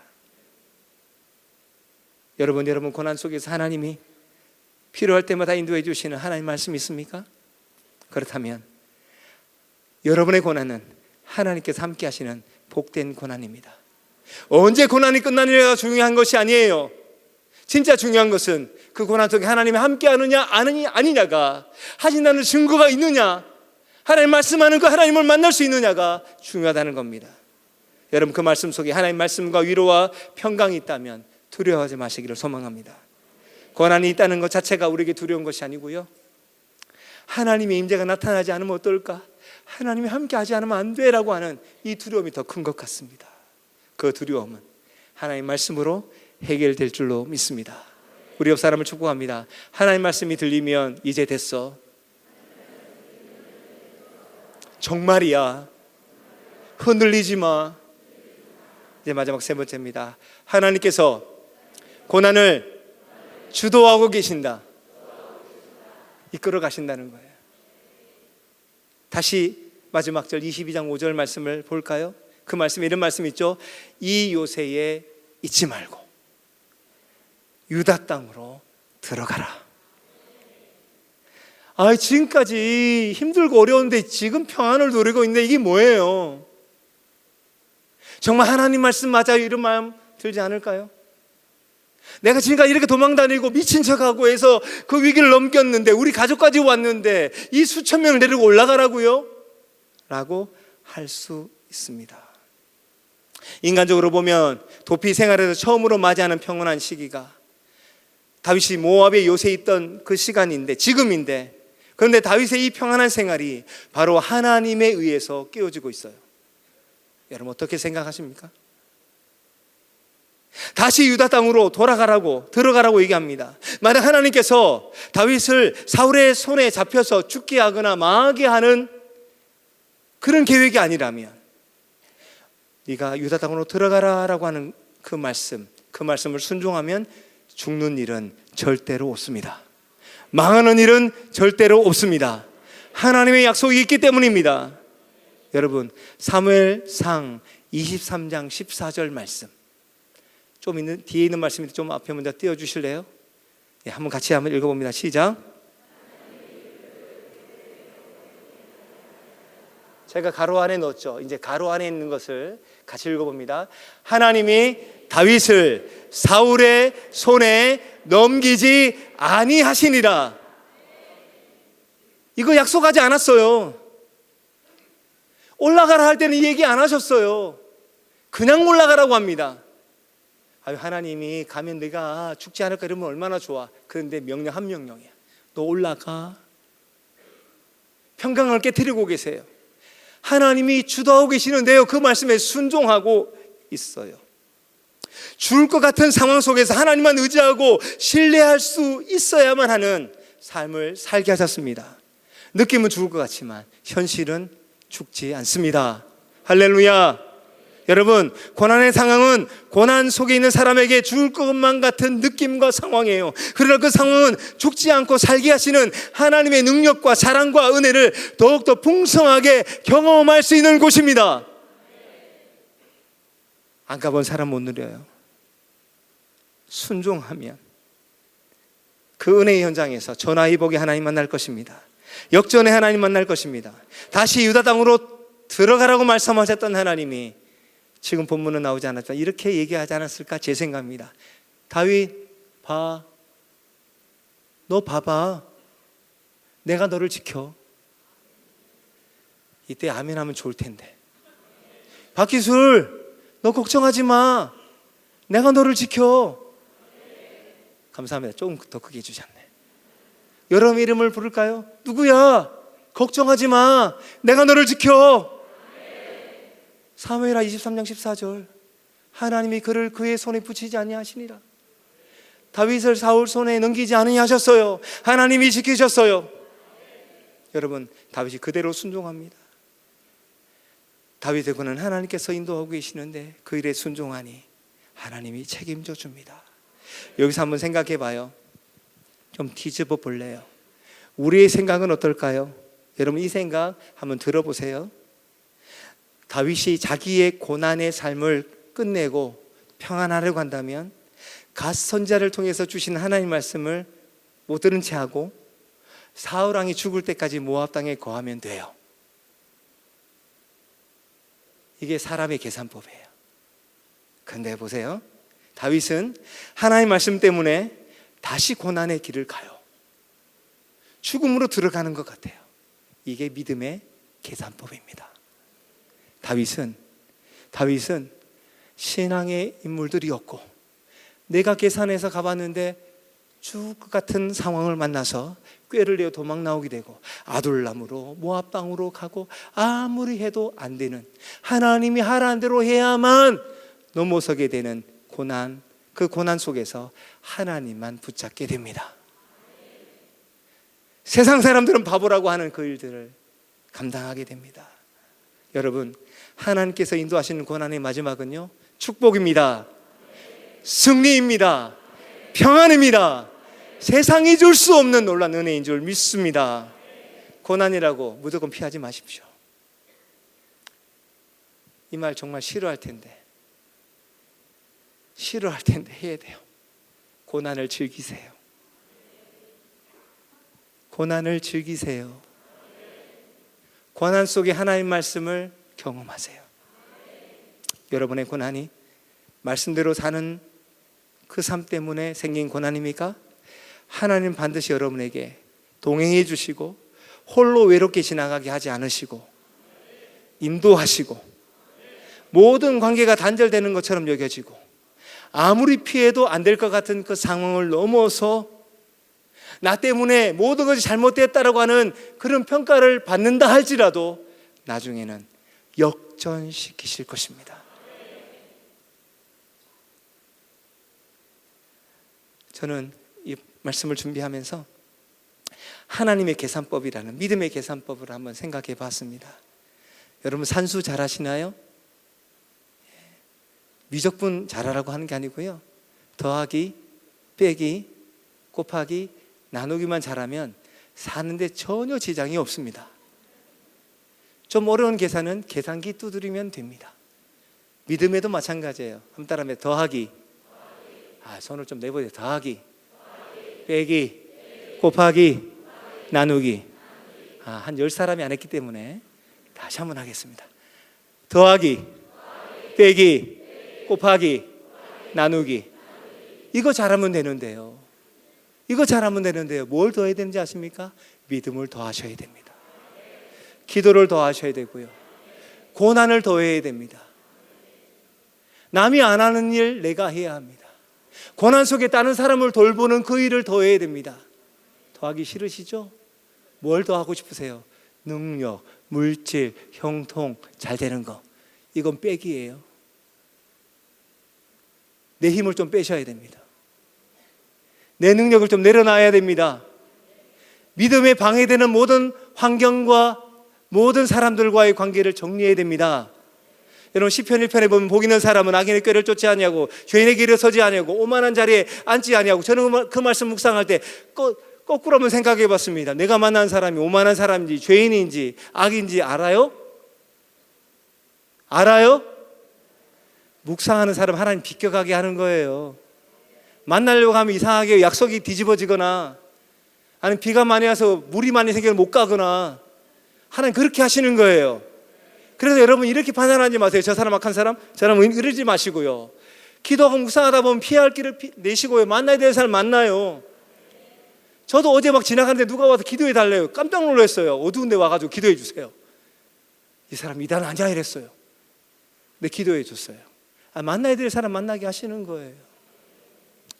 여러분 고난 속에서 하나님이 필요할 때마다 인도해 주시는 하나님의 말씀이 있습니까? 그렇다면 여러분의 고난은 하나님께서 함께 하시는 복된 고난입니다. 언제 고난이 끝나느냐가 중요한 것이 아니에요. 진짜 중요한 것은 그 고난 속에 하나님이 함께 하느냐 아니냐가, 하신다는 증거가 있느냐, 하나님 말씀하는 그 하나님을 만날 수 있느냐가 중요하다는 겁니다. 여러분, 그 말씀 속에 하나님 말씀과 위로와 평강이 있다면 두려워하지 마시기를 소망합니다. 고난이 있다는 것 자체가 우리에게 두려운 것이 아니고요, 하나님의 임재가 나타나지 않으면 어떨까, 하나님이 함께 하지 않으면 안 돼라고 하는 이 두려움이 더 큰 것 같습니다. 그 두려움은 하나님 말씀으로 해결될 줄로 믿습니다. 우리 옆 사람을 축복합니다. 하나님 말씀이 들리면 이제 됐어. 정말이야. 흔들리지 마. 이제 마지막 세 번째입니다. 하나님께서 고난을 주도하고 계신다. 이끌어 가신다는 거예요. 다시 마지막 절 22장 5절 말씀을 볼까요? 그 말씀에 이런 말씀이 있죠. 이 요새에 잊지 말고 유다 땅으로 들어가라. 지금까지 힘들고 어려운데 지금 평안을 누리고 있는데 이게 뭐예요? 정말 하나님 말씀 맞아요? 이런 마음 들지 않을까요? 내가 지금까지 이렇게 도망다니고 미친 척하고 해서 그 위기를 넘겼는데 우리 가족까지 왔는데 이 수천 명을 데리고 올라가라고요? 라고 할 수 있습니다. 인간적으로 보면 도피 생활에서 처음으로 맞이하는 평온한 시기가 다윗이 모압의 요새에 있던 그 시간인데, 지금인데, 그런데 다윗의 이 평안한 생활이 바로 하나님에 의해서 깨어지고 있어요. 여러분 어떻게 생각하십니까? 다시 유다 땅으로 들어가라고 얘기합니다. 만약 하나님께서 다윗을 사울의 손에 잡혀서 죽게 하거나 망하게 하는 그런 계획이 아니라면, 네가 유다 땅으로 들어가라라고 하는 그 말씀을 순종하면 죽는 일은 절대로 없습니다. 망하는 일은 절대로 없습니다. 하나님의 약속이 있기 때문입니다. 여러분, 사무엘상 23장 14절 말씀, 뒤에 있는 말씀인데 좀 앞에 먼저 띄워주실래요? 네, 한번 같이 읽어봅니다. 시작. 제가 가로 안에 넣었죠. 이제 가로 안에 있는 것을 같이 읽어봅니다. 하나님이 다윗을 사울의 손에 넘기지 아니하시니라. 이거 약속하지 않았어요. 올라가라 할 때는 이 얘기 안 하셨어요. 그냥 올라가라고 합니다. 하나님이 가면 내가 죽지 않을까 이러면 얼마나 좋아. 그런데 명령 한 명령이야. 너 올라가. 평강을 깨트리고 계세요. 하나님이 주도하고 계시는데요, 그 말씀에 순종하고 있어요. 죽을 것 같은 상황 속에서 하나님만 의지하고 신뢰할 수 있어야만 하는 삶을 살게 하셨습니다. 느낌은 죽을 것 같지만 현실은 죽지 않습니다. 할렐루야. 여러분, 고난의 상황은 고난 속에 있는 사람에게 죽을 것만 같은 느낌과 상황이에요. 그러나 그 상황은 죽지 않고 살게 하시는 하나님의 능력과 사랑과 은혜를 더욱더 풍성하게 경험할 수 있는 곳입니다. 안 가본 사람 못 누려요. 순종하면 그 은혜의 현장에서 전화위복의 하나님 만날 것입니다. 역전의 하나님 만날 것입니다. 다시 유다 땅으로 들어가라고 말씀하셨던 하나님이 지금 본문은 나오지 않았지만 이렇게 얘기하지 않았을까 제 생각입니다. 다윗 너 봐봐. 내가 너를 지켜. 이때 아멘 하면 좋을 텐데. 박기술 너 걱정하지 마. 내가 너를 지켜. 감사합니다. 조금 더 크게 해주셨네. 여러분 이름을 부를까요? 누구야? 걱정하지 마. 내가 너를 지켜. 사무엘하 23장 14절. 하나님이 그를 그의 손에 붙이지 아니하시니라. 다윗을 사울 손에 넘기지 아니하셨어요. 하나님이 지키셨어요. 여러분, 다윗이 그대로 순종합니다. 다윗의 군은 하나님께서 인도하고 계시는데 그 일에 순종하니 하나님이 책임져 줍니다. 여기서 한번 생각해 봐요. 좀 뒤집어 볼래요. 우리의 생각은 어떨까요? 여러분 이 생각 한번 들어보세요. 다윗이 자기의 고난의 삶을 끝내고 평안하려고 한다면 갓 선지자를 통해서 주신 하나님 말씀을 못 들은 채 하고 사울 왕이 죽을 때까지 모압 땅에 거하면 돼요. 이게 사람의 계산법이에요. 근데 보세요. 다윗은 하나님 말씀 때문에 다시 고난의 길을 가요. 죽음으로 들어가는 것 같아요. 이게 믿음의 계산법입니다. 다윗은 신앙의 인물들이었고 내가 계산해서 가봤는데 죽을 것 같은 상황을 만나서 꾀를 내어 도망 나오게 되고 아둘람으로 모압 땅으로 가고 아무리 해도 안 되는, 하나님이 하라는 대로 해야만 넘어서게 되는 고난, 그 고난 속에서 하나님만 붙잡게 됩니다. 세상 사람들은 바보라고 하는 그 일들을 감당하게 됩니다. 여러분, 하나님께서 인도하시는 고난의 마지막은요, 축복입니다. 승리입니다. 평안입니다. 세상이 줄 수 없는 놀라운 은혜인 줄 믿습니다. 고난이라고 무조건 피하지 마십시오. 이 말 정말 싫어할 텐데 해야 돼요. 고난을 즐기세요. 고난을 즐기세요. 고난 속에 하나님 말씀을 경험하세요. 여러분의 고난이 말씀대로 사는 그 삶 때문에 생긴 고난입니까? 하나님 반드시 여러분에게 동행해 주시고 홀로 외롭게 지나가게 하지 않으시고 인도하시고 모든 관계가 단절되는 것처럼 여겨지고 아무리 피해도 안 될 것 같은 그 상황을 넘어서 나 때문에 모든 것이 잘못됐다라고 하는 그런 평가를 받는다 할지라도 나중에는 역전시키실 것입니다. 저는 이 말씀을 준비하면서 하나님의 계산법이라는 믿음의 계산법을 한번 생각해 봤습니다. 여러분 산수 잘 하시나요? 미적분 잘하라고 하는 게 아니고요. 더하기, 빼기, 곱하기, 나누기만 잘하면 사는데 전혀 지장이 없습니다. 좀 어려운 계산은 계산기 두드리면 됩니다. 믿음에도 마찬가지예요. 한 따라하면 더하기, 손을 좀 내보세요. 더하기, 빼기, 곱하기, 나누기. 한 10사람이 안 했기 때문에 다시 한번 하겠습니다. 더하기, 빼기, 곱하기, 나누기. 이거 잘하면 되는데요. 뭘 더해야 되는지 아십니까? 믿음을 더하셔야 됩니다. 기도를 더하셔야 되고요. 고난을 더해야 됩니다. 남이 안 하는 일 내가 해야 합니다. 고난 속에 다른 사람을 돌보는 그 일을 더해야 됩니다. 더하기 싫으시죠? 뭘 더하고 싶으세요? 능력, 물질, 형통, 잘 되는 거. 이건 빼기예요. 내 힘을 좀 빼셔야 됩니다. 내 능력을 좀 내려놔야 됩니다. 믿음에 방해되는 모든 환경과 모든 사람들과의 관계를 정리해야 됩니다. 여러분 시편 1편에 보면 복 있는 사람은 악인의 꾀를 쫓지 아니하고 죄인의 길에 서지 아니하고 오만한 자리에 앉지 아니하고. 저는 그 말씀 묵상할 때 거꾸로 한번 생각해 봤습니다. 내가 만난 사람이 오만한 사람인지 죄인인지 악인지 알아요? 묵상하는 사람 하나님 비껴가게 하는 거예요. 만나려고 하면 이상하게 약속이 뒤집어지거나 아니면 비가 많이 와서 물이 많이 생겨서 못 가거나 하나님 그렇게 하시는 거예요. 그래서 여러분 이렇게 판단하지 마세요. 저 사람 악한 사람, 저 사람 이러지 마시고요. 기도하고 묵상하다 보면 피할 길을 내시고요. 만나야 될 사람 만나요. 저도 어제 막 지나가는데 누가 와서 기도해 달래요. 깜짝 놀랐어요. 어두운 데 와가지고 기도해 주세요. 이 사람 이단 아니야 이랬어요. 근데 기도해 줬어요. 만나야 될 사람 만나게 하시는 거예요.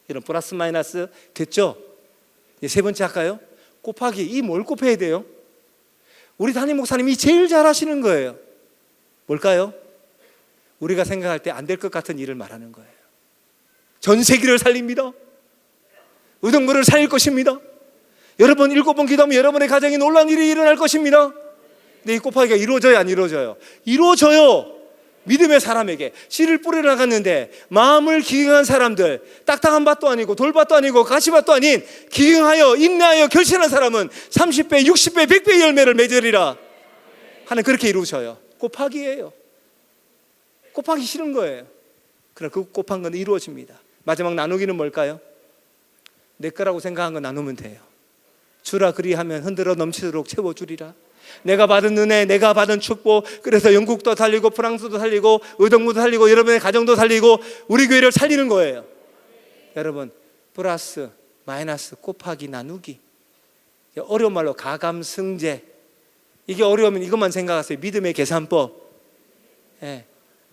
이런 플러스 마이너스 됐죠? 이제 세 번째 할까요? 곱하기. 이 뭘 곱해야 돼요? 우리 담임 목사님이 제일 잘 하시는 거예요. 뭘까요? 우리가 생각할 때 안 될 것 같은 일을 말하는 거예요. 전 세계를 살립니다. 의정부를 살릴 것입니다. 여러분 7번 기도하면 여러분의 가정에 놀라운 일이 일어날 것입니다. 근데 이 곱하기가 이루어져요, 안 이루어져요? 이루어져요. 믿음의 사람에게 씨를 뿌려 나갔는데 마음을 기경한 사람들, 딱딱한 밭도 아니고 돌밭도 아니고 가시밭도 아닌 기경하여 인내하여 결신한 사람은 30배, 60배, 100배의 열매를 맺으리라 하는 그렇게 이루셔요. 곱하기예요. 곱하기 싫은 거예요. 그럼 그 곱한 건 이루어집니다. 마지막 나누기는 뭘까요? 내 거라고 생각한 거 나누면 돼요. 주라 그리하면 흔들어 넘치도록 채워주리라. 내가 받은 은혜, 내가 받은 축복, 그래서 영국도 살리고 프랑스도 살리고 의정부도 살리고 여러분의 가정도 살리고 우리 교회를 살리는 거예요. 여러분 플러스 마이너스 곱하기 나누기, 어려운 말로 가감승제. 이게 어려우면 이것만 생각하세요. 믿음의 계산법.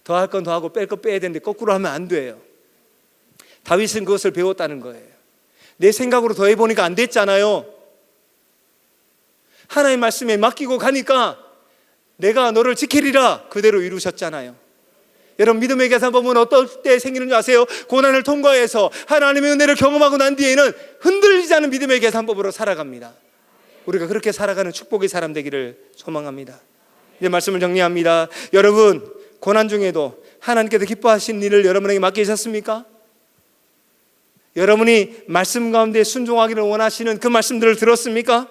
더할 건 더하고 뺄 건 빼야 되는데 거꾸로 하면 안 돼요. 다윗은 그것을 배웠다는 거예요. 내 생각으로 더해보니까 안 됐잖아요. 하나님 말씀에 맡기고 가니까 내가 너를 지키리라 그대로 이루셨잖아요. 여러분 믿음의 계산법은 어떨 때 생기는 줄 아세요? 고난을 통과해서 하나님의 은혜를 경험하고 난 뒤에는 흔들리지 않은 믿음의 계산법으로 살아갑니다. 우리가 그렇게 살아가는 축복의 사람 되기를 소망합니다. 이제 말씀을 정리합니다. 여러분 고난 중에도 하나님께서 기뻐하신 일을 여러분에게 맡기셨습니까? 여러분이 말씀 가운데 순종하기를 원하시는 그 말씀들을 들었습니까?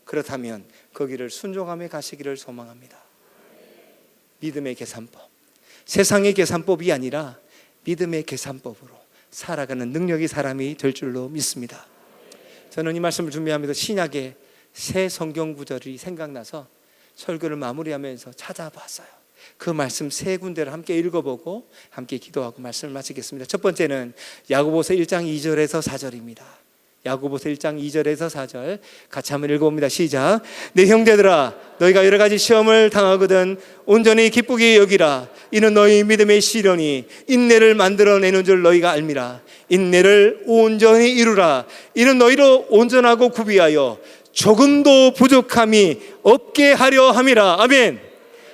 그렇다면 거기를 순종하며 가시기를 소망합니다. 믿음의 계산법, 세상의 계산법이 아니라 믿음의 계산법으로 살아가는 능력의 사람이 될 줄로 믿습니다. 저는 이 말씀을 준비하면서 신약의 새 성경 구절이 생각나서 설교를 마무리하면서 찾아봤어요. 그 말씀 세 군데를 함께 읽어보고 함께 기도하고 말씀을 마치겠습니다. 첫 번째는 야고보서 1장 2절에서 4절입니다. 야고보서 1장 2절에서 4절 같이 한번 읽어봅니다. 시작. 내 형제들아, 너희가 여러 가지 시험을 당하거든 온전히 기쁘게 여기라. 이는 너희 믿음의 시련이 인내를 만들어내는 줄 너희가 알미라. 인내를 온전히 이루라. 이는 너희로 온전하고 구비하여 조금도 부족함이 없게 하려 함이라. 아멘.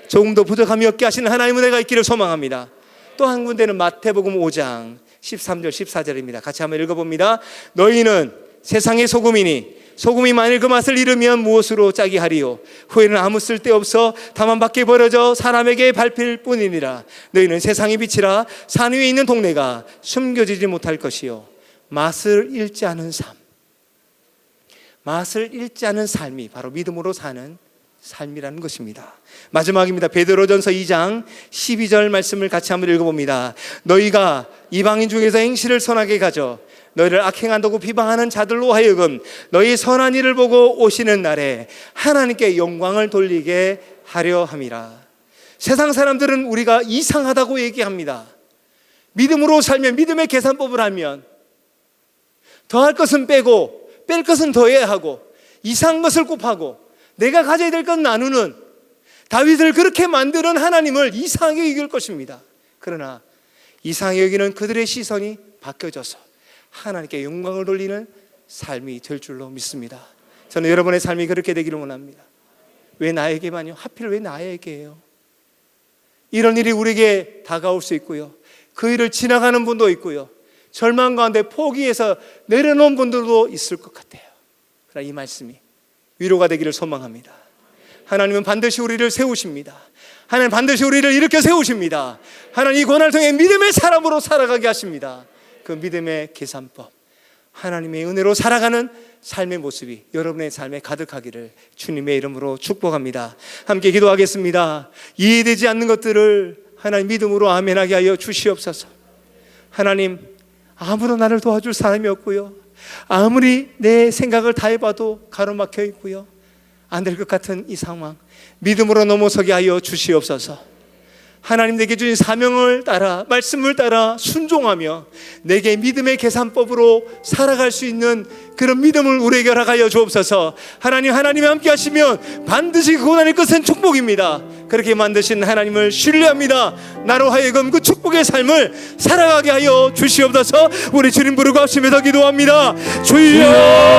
조금도 부족함이 없게 하시는 하나님의 은혜가 있기를 소망합니다. 또 한 군데는 마태복음 5장 13절 14절입니다. 같이 한번 읽어봅니다. 너희는 세상의 소금이니 소금이 만일 그 맛을 잃으면 무엇으로 짜게 하리요? 후에는 아무 쓸데없어 다만 밖에 버려져 사람에게 밟힐 뿐이니라. 너희는 세상의 빛이라. 산 위에 있는 동네가 숨겨지지 못할 것이요. 맛을 잃지 않은 삶, 맛을 잃지 않은 삶이 바로 믿음으로 사는 삶이라는 것입니다. 마지막입니다. 베드로전서 2장 12절 말씀을 같이 한번 읽어봅니다. 너희가 이방인 중에서 행실을 선하게 가져 너희를 악행한다고 비방하는 자들로 하여금 너희 선한 일을 보고 오시는 날에 하나님께 영광을 돌리게 하려 함이라. 세상 사람들은 우리가 이상하다고 얘기합니다. 믿음으로 살면, 믿음의 계산법을 하면 더할 것은 빼고 뺄 것은 더해야 하고 이상한 것을 곱하고 내가 가져야 될 건 나누는, 다윗을 그렇게 만드는 하나님을 이상하게 여길 것입니다. 그러나 이상하게 여기는 그들의 시선이 바뀌어져서 하나님께 영광을 돌리는 삶이 될 줄로 믿습니다. 저는 여러분의 삶이 그렇게 되기를 원합니다. 왜 나에게만요? 하필 왜 나에게요? 이런 일이 우리에게 다가올 수 있고요, 그 일을 지나가는 분도 있고요, 절망 가운데 포기해서 내려놓은 분들도 있을 것 같아요. 그러나 이 말씀이 위로가 되기를 소망합니다. 하나님은 반드시 우리를 세우십니다. 하나님 반드시 우리를 일으켜 세우십니다. 하나님 이 고난을 통해 믿음의 사람으로 살아가게 하십니다. 그 믿음의 계산법, 하나님의 은혜로 살아가는 삶의 모습이 여러분의 삶에 가득하기를 주님의 이름으로 축복합니다. 함께 기도하겠습니다. 이해되지 않는 것들을 하나님 믿음으로 아멘하게 하여 주시옵소서. 하나님, 아무도 나를 도와줄 사람이 없고요, 아무리 내 생각을 다 해봐도 가로막혀 있고요, 안 될 것 같은 이 상황 믿음으로 넘어서게 하여 주시옵소서. 하나님 내게 주신 사명을 따라, 말씀을 따라 순종하며 내게 믿음의 계산법으로 살아갈 수 있는 그런 믿음을 우리에게 허락하여 주옵소서. 하나님 함께 하시면 반드시 그 고난의 끝은 축복입니다. 그렇게 만드신 하나님을 신뢰합니다. 나로 하여금 그 축복의 삶을 살아가게 하여 주시옵소서. 우리 주님 부르고 합심해서 기도합니다. 주여